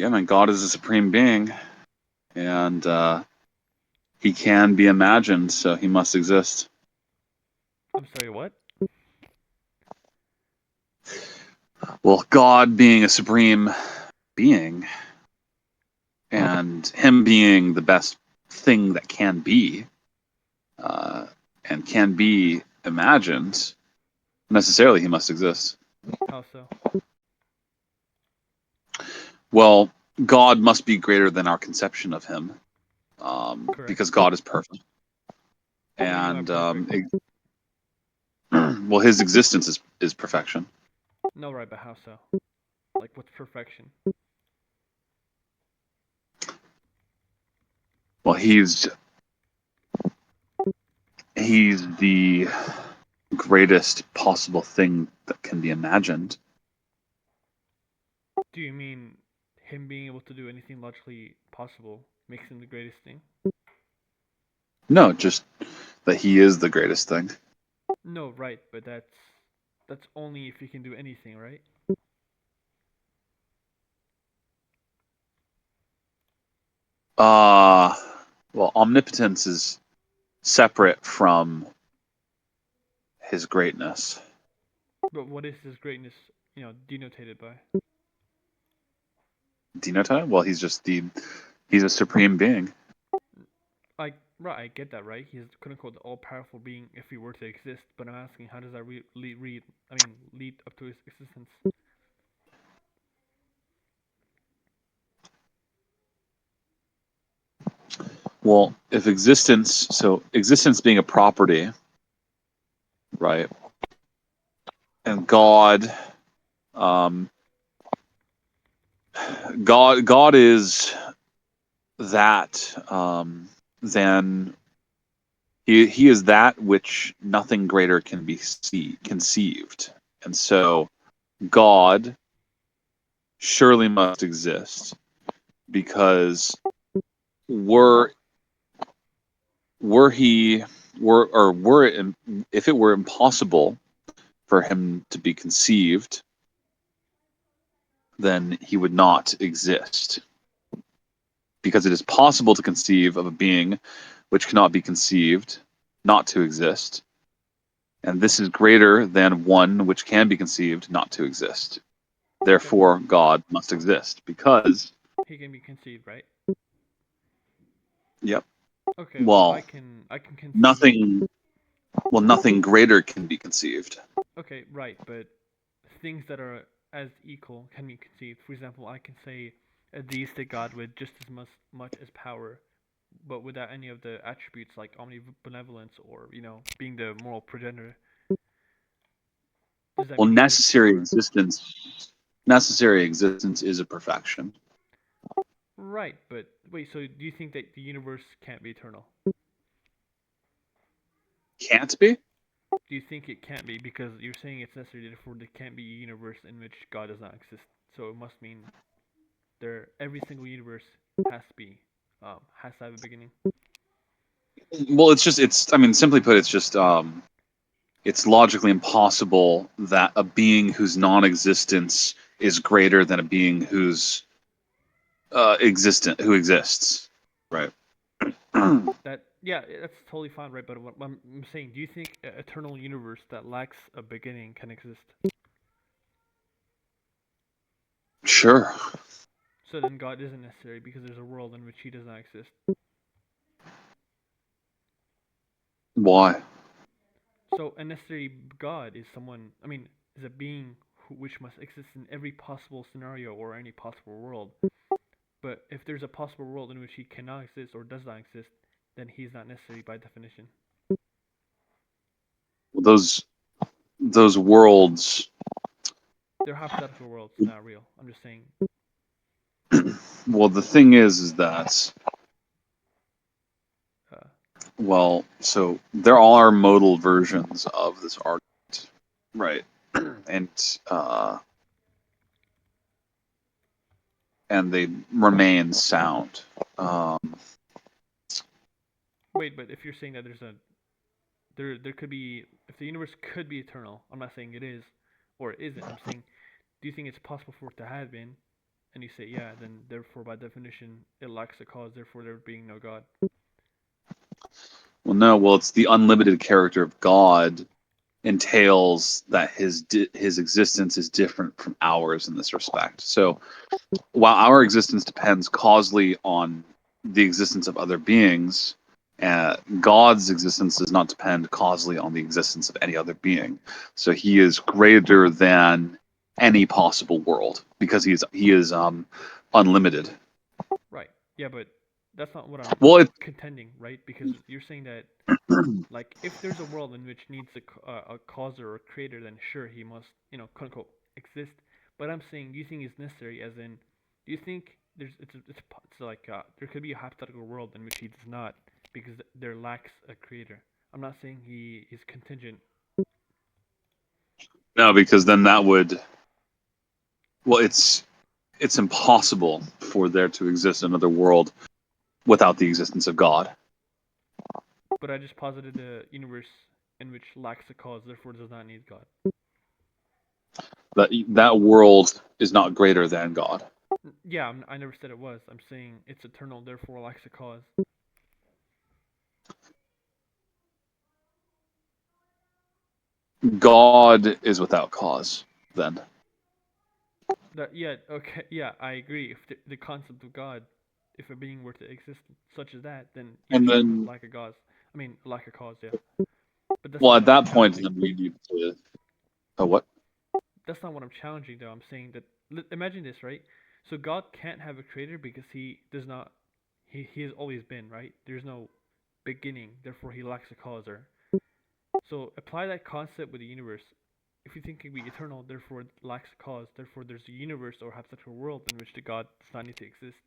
Yeah, man, God is a supreme being, and he can be imagined, so he must exist. I'm sorry, what? Well, God being a supreme being, and him being the best thing that can be, uh, and can be imagined, necessarily he must exist. How so? Well, God must be greater than our conception of him, Correct. because God is perfect, What do you mean by and perfect? well, his existence is perfection. No, right, but how so? Like, what's perfection? Well, he's the greatest possible thing that can be imagined. Do you mean him being able to do anything logically possible makes him the greatest thing? No, just that he is the greatest thing. No, right, but that's only if he can do anything, right? Uh well, omnipotence is separate from his greatness. But what is his greatness, denotated by? Denote? Well, he's a supreme being. Like, right, I get that, right? He's quote unquote the all-powerful being if he were to exist. But I'm asking, how does that lead up to his existence? Well, if existence being a property, right? And um, God is that. Then he is that which nothing greater can be conceived, and so God surely must exist because were were he were or were it if it were impossible for him to be conceived, then he would not exist. Because it is possible to conceive of a being which cannot be conceived, not to exist, and this is greater than one which can be conceived, not to exist. Okay, Therefore, God must exist because, he can be conceived, right? yep, Okay, well, well, I can conceive. nothing, nothing greater can be conceived. Okay, right, but things that are as equal can be conceived. For example, I can say a deistic God with just as much as power, but without any of the attributes like omnibenevolence or being the moral progenitor. Does that Well, mean he exists or necessary existence is a perfection. right? But wait, so do you think that the universe can't be eternal? Can't be? Do you think it can't be because you're saying it's necessary, therefore there can't be a universe in which God does not exist? So it must mean every single universe has to be has to have a beginning. Well, I mean, simply put, it's logically impossible that a being whose non-existence is greater than a being who exists, right? That yeah, that's totally fine, right? But what I'm saying, do you think an eternal universe that lacks a beginning can exist? Sure. So then God isn't necessary because there's a world in which He does not exist. Why? So a necessary God is someone. I mean, is a being which must exist in every possible scenario or any possible world. But if there's a possible world in which He cannot exist or does not exist, then He's not necessary by definition. Those worlds. They're hypothetical worlds, not real. I'm just saying. Well, the thing is that, Uh, well, so there are modal versions of this argument, right? And uh, and they remain sound. Um, wait, but if you're saying that there could be if the universe could be eternal, I'm not saying it is or it isn't. I'm saying, do you think it's possible for it to have been? and you say, yeah, then therefore by definition it lacks a cause, therefore there being no God. Well, no. Well, it's the unlimited character of God entails that his existence is different from ours in this respect. So while our existence depends causally on the existence of other beings, God's existence does not depend causally on the existence of any other being. So he is greater than any possible world because he is unlimited. Right. Yeah, but that's not what I'm Well, it's contending, right? Because you're saying that, like, if there's a world in which needs a causer or a creator, then sure, he must, quote unquote, exist. But I'm saying, do you think it's necessary? As in, do you think it's like there could be a hypothetical world in which he does not, because there lacks a creator. I'm not saying he is contingent. no, because then that would well, it's impossible for there to exist another world without the existence of God. But I just posited a universe in which lacks a cause, therefore does not need God. That world is not greater than God. Yeah, I never said it was. I'm saying it's eternal, therefore lacks a cause. God is without cause. Then, That yeah, okay, yeah, I agree. If the concept of God, if a being were to exist such as that, then yes, and he must then, lack a cause. I mean, lack a cause, yeah. But that's well, not at what I'm that point, challenging. then we need to. Oh, what? That's not what I'm challenging, though. I'm saying that imagine this, right? So God can't have a creator because he does not. He has always been, right? There's no beginning, therefore he lacks a cause. Or so apply that concept with the universe. If you think it can be eternal, therefore it lacks a cause, therefore there's a universe or hypothetical world in which the God does not need to exist.